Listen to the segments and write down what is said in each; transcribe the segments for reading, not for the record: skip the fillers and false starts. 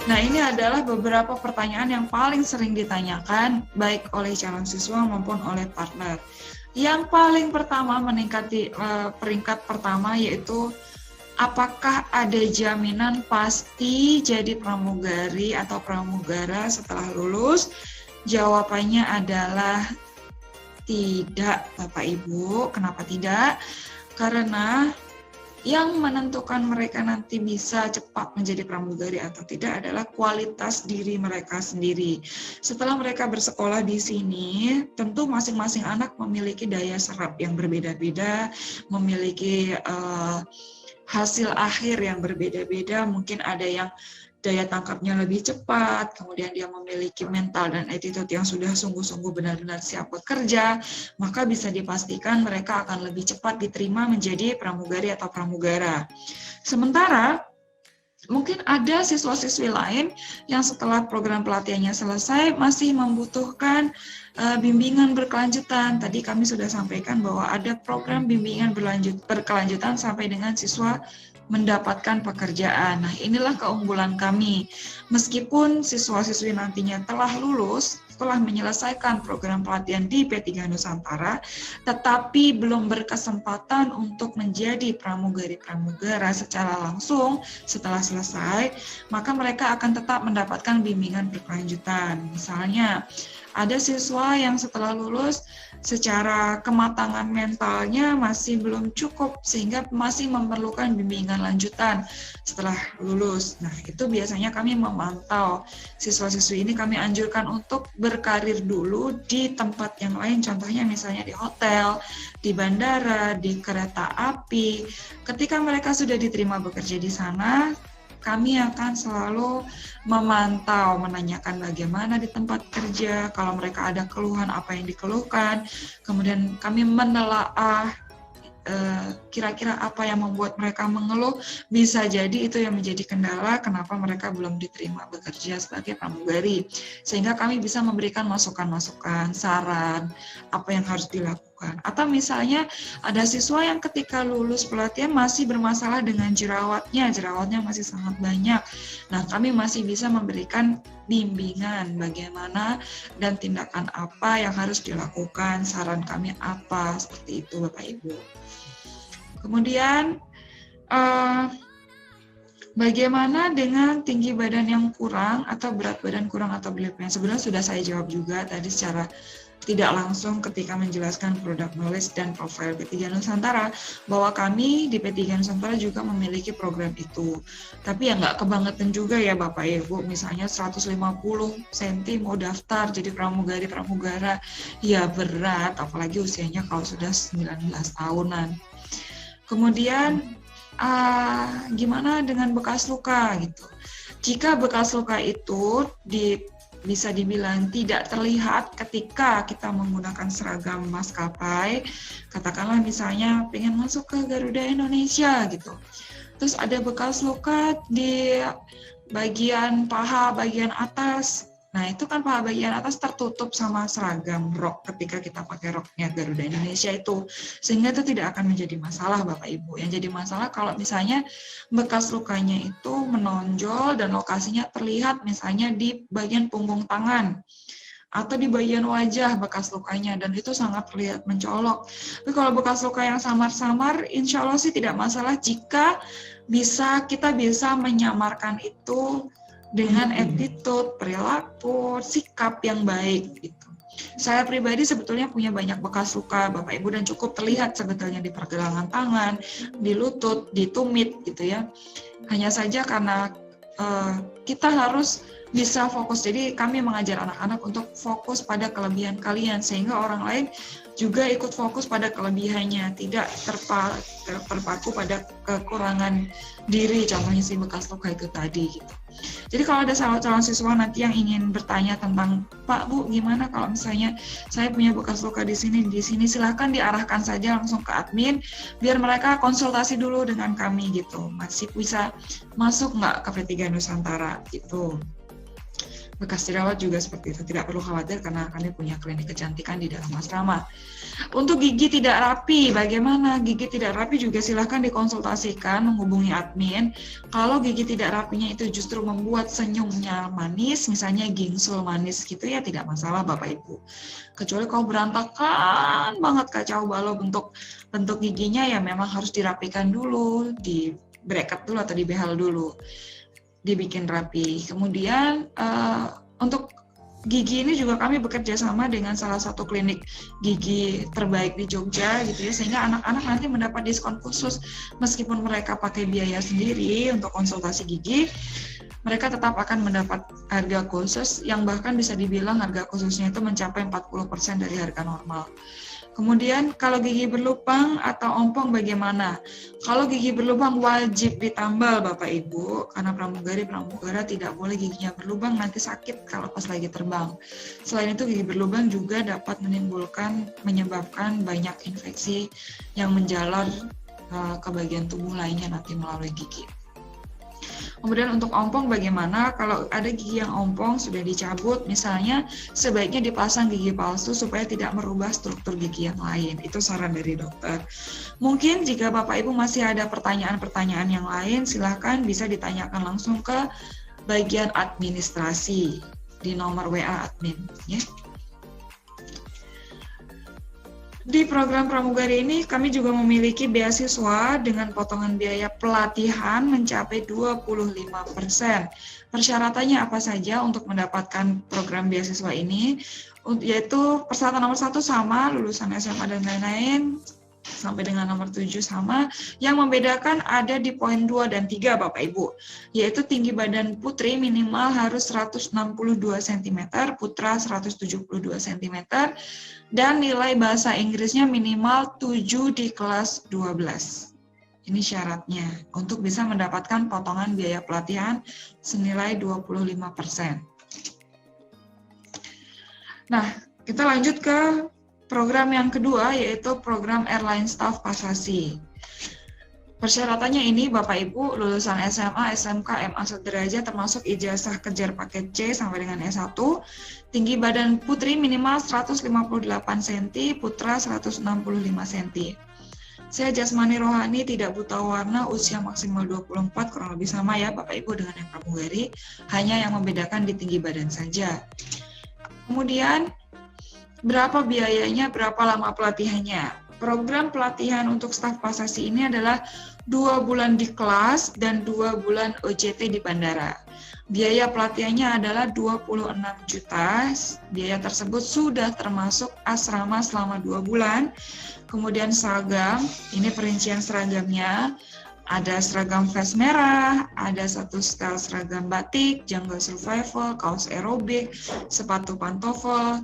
Nah, ini adalah beberapa pertanyaan yang paling sering ditanyakan baik oleh calon siswa maupun oleh partner. Yang paling pertama meningkati peringkat pertama yaitu apakah ada jaminan pasti jadi pramugari atau pramugara setelah lulus? Jawabannya adalah tidak, Bapak Ibu. Kenapa tidak? Karena yang menentukan mereka nanti bisa cepat menjadi pramugari atau tidak adalah kualitas diri mereka sendiri. Setelah mereka bersekolah di sini, tentu masing-masing anak memiliki daya serap yang berbeda-beda, memiliki hasil akhir yang berbeda-beda. Mungkin ada yang daya tangkapnya lebih cepat, kemudian dia memiliki mental dan attitude yang sudah sungguh-sungguh benar-benar siap bekerja, maka bisa dipastikan mereka akan lebih cepat diterima menjadi pramugari atau pramugara. Sementara mungkin ada siswa-siswi lain yang setelah program pelatihannya selesai masih membutuhkan bimbingan berkelanjutan. Tadi kami sudah sampaikan bahwa ada program bimbingan berkelanjutan sampai dengan siswa mendapatkan pekerjaan. Nah, inilah keunggulan kami. Meskipun siswa-siswi nantinya telah lulus, setelah menyelesaikan program pelatihan di P3 Nusantara, tetapi belum berkesempatan untuk menjadi pramugari-pramugara secara langsung setelah selesai, maka mereka akan tetap mendapatkan bimbingan berkelanjutan. Misalnya, ada siswa yang setelah lulus secara kematangan mentalnya masih belum cukup sehingga masih memerlukan bimbingan lanjutan setelah lulus. Nah, itu biasanya kami memantau siswa-siswi ini, kami anjurkan untuk berkarir dulu di tempat yang lain, contohnya misalnya di hotel, di bandara, di kereta api. Ketika mereka sudah diterima bekerja di sana, kami akan selalu memantau, menanyakan bagaimana di tempat kerja, kalau mereka ada keluhan apa yang dikeluhkan, kemudian kami menelaah kira-kira apa yang membuat mereka mengeluh, bisa jadi itu yang menjadi kendala kenapa mereka belum diterima bekerja sebagai pramugari. Sehingga kami bisa memberikan masukan-masukan, saran, apa yang harus dilakukan. Atau misalnya ada siswa yang ketika lulus pelatihan masih bermasalah dengan jerawatnya masih sangat banyak. Nah, kami masih bisa memberikan bimbingan bagaimana dan tindakan apa yang harus dilakukan, saran kami apa, seperti itu Bapak Ibu. Kemudian bagaimana dengan tinggi badan yang kurang atau berat badan kurang atau berlebihan? Sebenarnya sudah saya jawab juga tadi secara tidak langsung ketika menjelaskan product knowledge dan profile P3 Nusantara, bahwa kami di P3 Nusantara juga memiliki program itu. Tapi ya nggak kebangetan juga ya Bapak Ibu, misalnya 150 cm mau daftar jadi pramugari-pramugara, ya berat, apalagi usianya kalau sudah 19 tahunan. Kemudian gimana dengan bekas luka gitu? Jika bekas luka itu bisa dibilang tidak terlihat ketika kita menggunakan seragam maskapai, katakanlah misalnya pengen masuk ke Garuda Indonesia gitu, terus ada bekas luka di bagian paha bagian atas. Nah, itu kan paha bagian atas tertutup sama seragam rok ketika kita pakai roknya Garuda Indonesia itu. Sehingga itu tidak akan menjadi masalah Bapak Ibu. Yang jadi masalah kalau misalnya bekas lukanya itu menonjol dan lokasinya terlihat misalnya di bagian punggung tangan atau di bagian wajah bekas lukanya, dan itu sangat terlihat mencolok. Tapi kalau bekas luka yang samar-samar, insya Allah sih tidak masalah jika kita bisa menyamarkan itu dengan attitude, perilaku, sikap yang baik gitu. Saya pribadi sebetulnya punya banyak bekas luka Bapak Ibu dan cukup terlihat sebetulnya di pergelangan tangan, di lutut, di tumit gitu ya. Hanya saja karena kita harus bisa fokus. Jadi kami mengajar anak-anak untuk fokus pada kelebihan kalian sehingga orang lain juga ikut fokus pada kelebihannya, tidak terpaku pada kekurangan diri, contohnya si bekas luka itu tadi gitu. Jadi kalau ada calon siswa nanti yang ingin bertanya tentang Pak Bu gimana kalau misalnya saya punya bekas luka di sini, silahkan diarahkan saja langsung ke admin biar mereka konsultasi dulu dengan kami gitu, masih bisa masuk nggak ke P3 Nusantara gitu. bekas dirawat juga seperti itu, tidak perlu khawatir karena kami punya klinik kecantikan di dalam asrama. Untuk gigi tidak rapi, bagaimana? Gigi tidak rapi juga silahkan dikonsultasikan, menghubungi admin. Kalau gigi tidak rapinya itu justru membuat senyumnya manis, misalnya gingsul manis gitu ya, tidak masalah Bapak Ibu. Kecuali kalau berantakan banget kacau balau bentuk giginya, ya memang harus dirapikan dulu, di bracket dulu atau dibehel dulu, dibikin rapi. Kemudian untuk gigi ini juga kami bekerja sama dengan salah satu klinik gigi terbaik di Jogja gitu ya, sehingga anak-anak nanti mendapat diskon khusus meskipun mereka pakai biaya sendiri untuk konsultasi gigi, mereka tetap akan mendapat harga khusus yang bahkan bisa dibilang harga khususnya itu mencapai 40% dari harga normal. Kemudian kalau gigi berlubang atau ompong bagaimana? Kalau gigi berlubang wajib ditambal Bapak Ibu, karena pramugara tidak boleh giginya berlubang, nanti sakit kalau pas lagi terbang. Selain itu gigi berlubang juga dapat menyebabkan banyak infeksi yang menjalar ke bagian tubuh lainnya nanti melalui gigi. Kemudian untuk ompong bagaimana? Kalau ada gigi yang ompong sudah dicabut, misalnya sebaiknya dipasang gigi palsu supaya tidak merubah struktur gigi yang lain. Itu saran dari dokter. Mungkin jika Bapak Ibu masih ada pertanyaan-pertanyaan yang lain, silahkan bisa ditanyakan langsung ke bagian administrasi di nomor WA admin. Ya. Di program pramugari ini kami juga memiliki beasiswa dengan potongan biaya pelatihan mencapai 25%. Persyaratannya apa saja untuk mendapatkan program beasiswa ini? Yaitu persyaratan nomor 1 sama, lulusan SMA dan lain-lain, sampai dengan nomor 7 sama. Yang membedakan ada di poin 2 dan 3 Bapak Ibu, yaitu tinggi badan putri minimal harus 162 cm, putra 172 cm, dan nilai bahasa Inggrisnya minimal 7 di kelas 12. Ini syaratnya untuk bisa mendapatkan potongan biaya pelatihan senilai 25%. Nah, kita lanjut ke program yang kedua, yaitu program Airline Staff Pasasi. Persyaratannya ini Bapak Ibu lulusan SMA, SMK, MA sederajat termasuk ijazah kejar paket C sampai dengan S1. Tinggi badan putri minimal 158 cm, putra 165 cm. Sehat jasmani rohani, tidak buta warna, usia maksimal 24, kurang lebih sama ya Bapak Ibu dengan yang pramugari, hanya yang membedakan di tinggi badan saja. Kemudian berapa biayanya, berapa lama pelatihannya? Program pelatihan untuk staf pasasi ini adalah 2 bulan di kelas dan 2 bulan OJT di bandara. Biaya pelatihannya adalah 26 juta. Biaya tersebut sudah termasuk asrama selama 2 bulan. Kemudian seragam, ini perincian seragamnya. Ada seragam vest merah, ada 1 setel seragam batik, jungle survival, kaos aerobik, sepatu pantofel,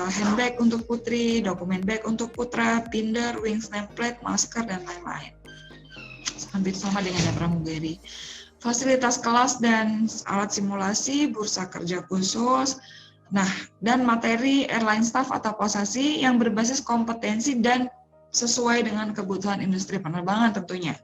handbag untuk putri, dokumen bag untuk putra, binder, wings nameplate, masker, dan lain-lain. Hampir sama dengan yang pramugari. Fasilitas kelas dan alat simulasi, bursa kerja khusus, dan materi airline staff atau posasi yang berbasis kompetensi dan sesuai dengan kebutuhan industri penerbangan tentunya.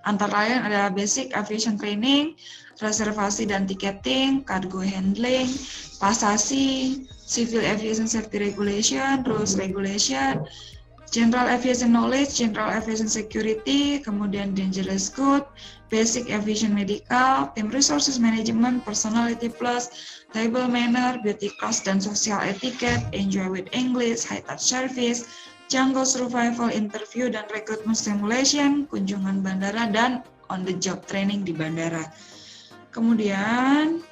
Antara lain ada basic aviation training, reservasi dan tiketing, cargo handling, pasasi, civil aviation safety regulation, rules regulation, general aviation knowledge, general aviation security, kemudian dangerous good, basic aviation medical, team resources management, personality plus, table manner, beauty class dan social etiquette, enjoy with English, high touch service, jungle survival interview dan recruitment simulation, kunjungan bandara, dan on the job training di bandara. Kemudian,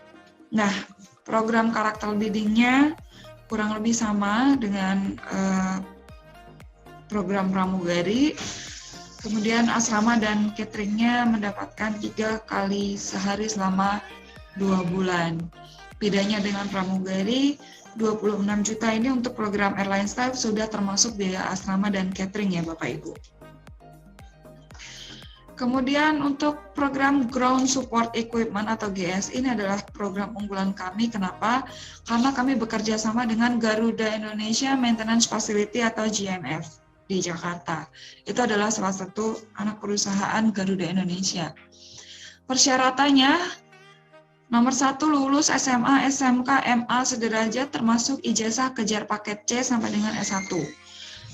program karakter biddingnya kurang lebih sama dengan program pramugari. Kemudian asrama dan cateringnya mendapatkan 3 kali sehari selama 2 bulan. Bedanya dengan pramugari, 26 juta ini untuk program airline staff sudah termasuk biaya asrama dan catering ya Bapak Ibu. Kemudian untuk program Ground Support Equipment atau GS ini adalah program unggulan kami. Kenapa? Karena kami bekerja sama dengan Garuda Indonesia Maintenance Facility atau GMF di Jakarta. Itu adalah salah satu anak perusahaan Garuda Indonesia. Persyaratannya Nomor 1 lulus SMA, SMK, MA sederajat termasuk ijazah kejar paket C sampai dengan S1.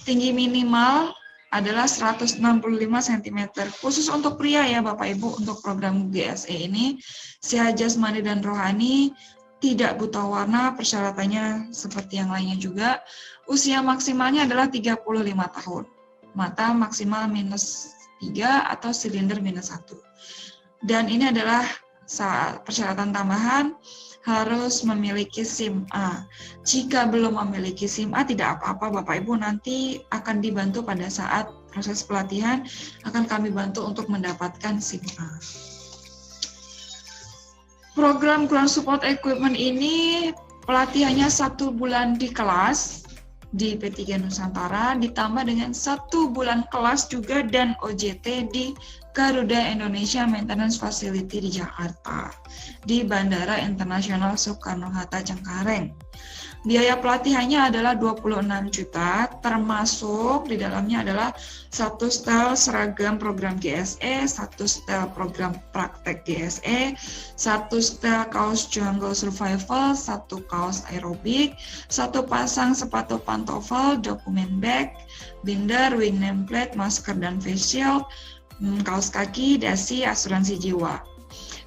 Tinggi minimal adalah 165 cm. Khusus untuk pria ya Bapak Ibu, untuk program GSE ini, sehat jasmani dan rohani, tidak buta warna, persyaratannya seperti yang lainnya juga. Usia maksimalnya adalah 35 tahun. Mata maksimal -3 atau silinder -1. Dan ini adalah persyaratan tambahan, harus memiliki SIM A. Jika belum memiliki SIM A, tidak apa-apa Bapak Ibu, nanti akan dibantu pada saat proses pelatihan, akan kami bantu untuk mendapatkan SIM A. Program Ground Support Equipment ini pelatihannya 1 bulan di kelas di P3 Nusantara, ditambah dengan 1 bulan kelas juga dan OJT di Garuda Indonesia Maintenance Facility di Jakarta, di Bandara Internasional Soekarno-Hatta Cengkareng. Biaya pelatihannya adalah 26 juta, termasuk di dalamnya adalah 1 setel seragam program GSE, 1 setel program praktek GSE, 1 setel kaos jungle survival, 1 kaos aerobik, 1 pasang sepatu pantofel, dokumen bag, binder, wing nameplate, masker dan face shield, kaos kaki, dasi, asuransi jiwa.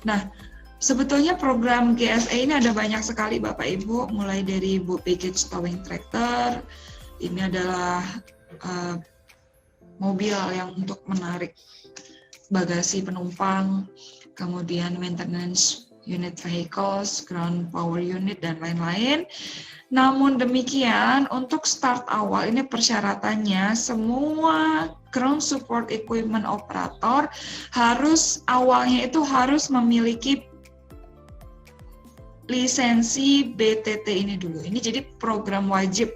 Nah, sebetulnya program GSE ini ada banyak sekali Bapak Ibu, mulai dari baggage towing tractor, ini adalah mobil yang untuk menarik bagasi penumpang, kemudian maintenance unit vehicles, ground power unit, dan lain-lain. Namun demikian, untuk start awal ini persyaratannya semua ground support equipment operator awalnya itu harus memiliki lisensi BTT ini dulu. Ini jadi program wajib,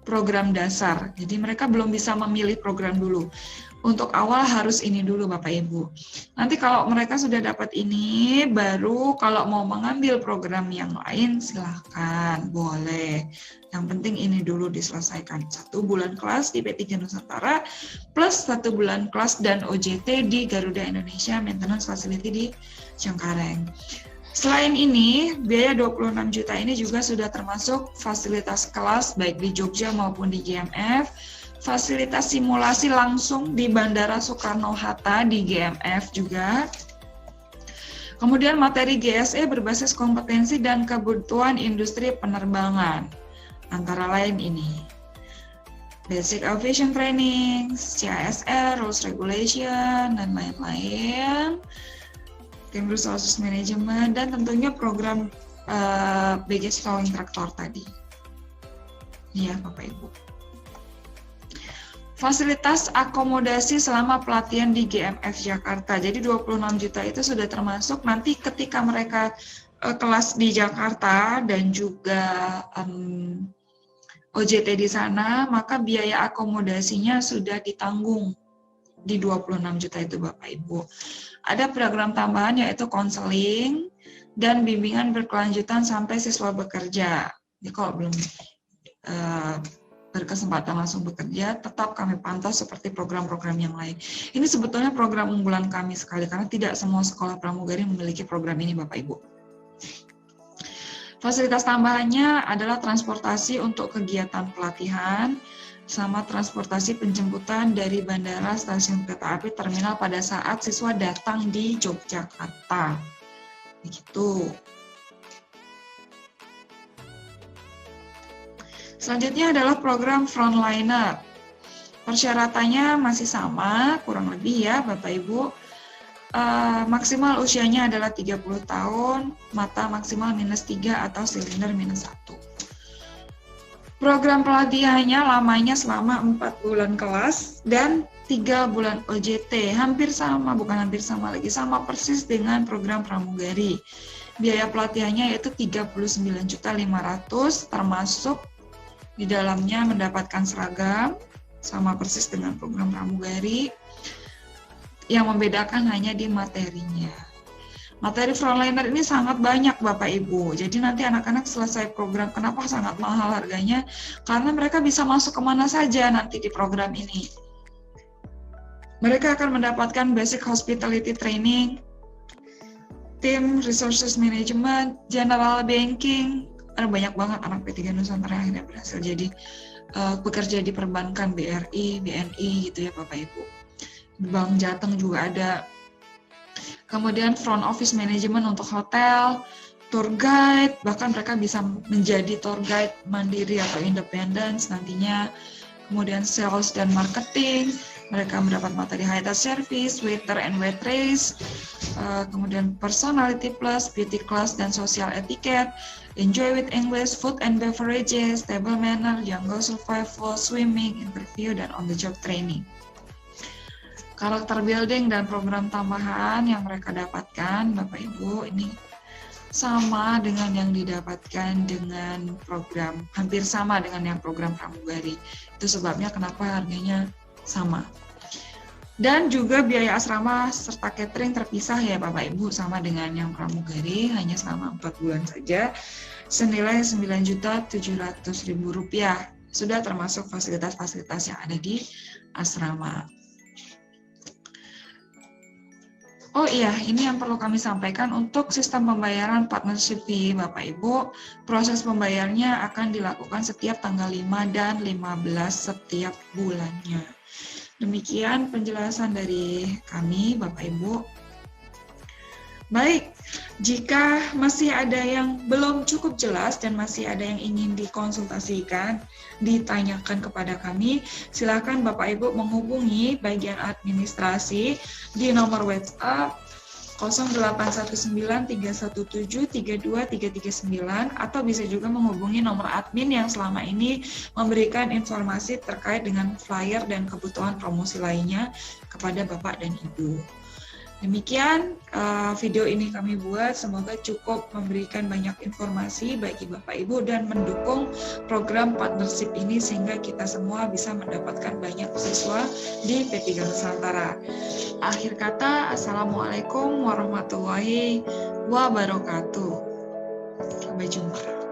program dasar. Jadi mereka belum bisa memilih program dulu. Untuk awal harus ini dulu Bapak Ibu. Nanti kalau mereka sudah dapat ini, baru kalau mau mengambil program yang lain silahkan, boleh. Yang penting ini dulu diselesaikan. 1 bulan kelas di P3 Nusantara, plus 1 bulan kelas dan OJT di Garuda Indonesia Maintenance Facility di Cengkareng. Selain ini, biaya 26 juta ini juga sudah termasuk fasilitas kelas baik di Jogja maupun di GMF, fasilitas simulasi langsung di Bandara Soekarno-Hatta di GMF juga. Kemudian materi GSE berbasis kompetensi dan kebutuhan industri penerbangan. Antara lain ini. Basic Aviation Training, CASR, Rules Regulation, dan lain-lain. Team Resources Management, dan tentunya program baggage towing tractor tadi. Ya, Bapak Ibu. Fasilitas akomodasi selama pelatihan di GMF Jakarta. Jadi 26 juta itu sudah termasuk nanti ketika mereka kelas di Jakarta dan juga OJT di sana, maka biaya akomodasinya sudah ditanggung di 26 juta itu Bapak Ibu. Ada program tambahan yaitu konseling dan bimbingan berkelanjutan sampai siswa bekerja. Jadi kalau belum berkesempatan langsung bekerja, tetap kami pantau seperti program-program yang lain. Ini sebetulnya program unggulan kami sekali, karena tidak semua sekolah pramugari memiliki program ini Bapak Ibu. Fasilitas tambahannya adalah transportasi untuk kegiatan pelatihan, sama transportasi penjemputan dari bandara, stasiun kereta api, terminal pada saat siswa datang di Yogyakarta. Begitu. Selanjutnya adalah program Frontliner. Persyaratannya masih sama, kurang lebih ya Bapak Ibu. Maksimal usianya adalah 30 tahun, mata maksimal -3 atau silinder -1. Program pelatihannya lamanya selama 4 bulan kelas dan 3 bulan OJT. Hampir sama, bukan hampir sama lagi, sama persis dengan program pramugari. Biaya pelatihannya yaitu 39.500.000, termasuk di dalamnya mendapatkan seragam, sama persis dengan program pramugari. Yang membedakan hanya di materinya. Materi Frontliner ini sangat banyak Bapak Ibu. Jadi nanti anak-anak selesai program, kenapa sangat mahal harganya? Karena mereka bisa masuk kemana saja nanti di program ini. Mereka akan mendapatkan basic hospitality training, Tim Resources Management, General Banking. Ada banyak banget anak P3 Nusantara yang berhasil jadi bekerja di perbankan, BRI, BNI gitu ya Bapak Ibu. Bank Jateng juga ada. Kemudian Front Office Management untuk hotel, tour guide, bahkan mereka bisa menjadi tour guide mandiri atau independen nantinya. Kemudian sales dan marketing, mereka mendapat materi high touch service, waiter and waitress, kemudian personality plus, beauty class dan social etiquette, enjoy with English, food and beverages, table manner, jungle survival, swimming, interview, dan on the job training. Karakter building dan program tambahan yang mereka dapatkan, Bapak Ibu, ini sama dengan yang didapatkan dengan program, hampir sama dengan yang program pramugari. Itu sebabnya kenapa harganya sama. Dan juga biaya asrama serta catering terpisah ya Bapak Ibu, sama dengan yang pramugari, hanya selama 4 bulan saja, senilai Rp9.700.000. Sudah termasuk fasilitas-fasilitas yang ada di asrama. Oh iya, ini yang perlu kami sampaikan untuk sistem pembayaran partnership fee Bapak Ibu. Proses pembayarnya akan dilakukan setiap tanggal 5 dan 15 setiap bulannya. Demikian penjelasan dari kami Bapak Ibu. Baik, jika masih ada yang belum cukup jelas dan masih ada yang ingin dikonsultasikan, ditanyakan kepada kami, silakan Bapak Ibu menghubungi bagian administrasi di nomor WhatsApp 081931732339 atau bisa juga menghubungi nomor admin yang selama ini memberikan informasi terkait dengan flyer dan kebutuhan promosi lainnya kepada Bapak dan Ibu. Demikian video ini kami buat, semoga cukup memberikan banyak informasi bagi Bapak Ibu dan mendukung program partnership ini sehingga kita semua bisa mendapatkan banyak siswa di P3 Nusantara. Akhir kata, Assalamualaikum warahmatullahi wabarakatuh. Sampai jumpa.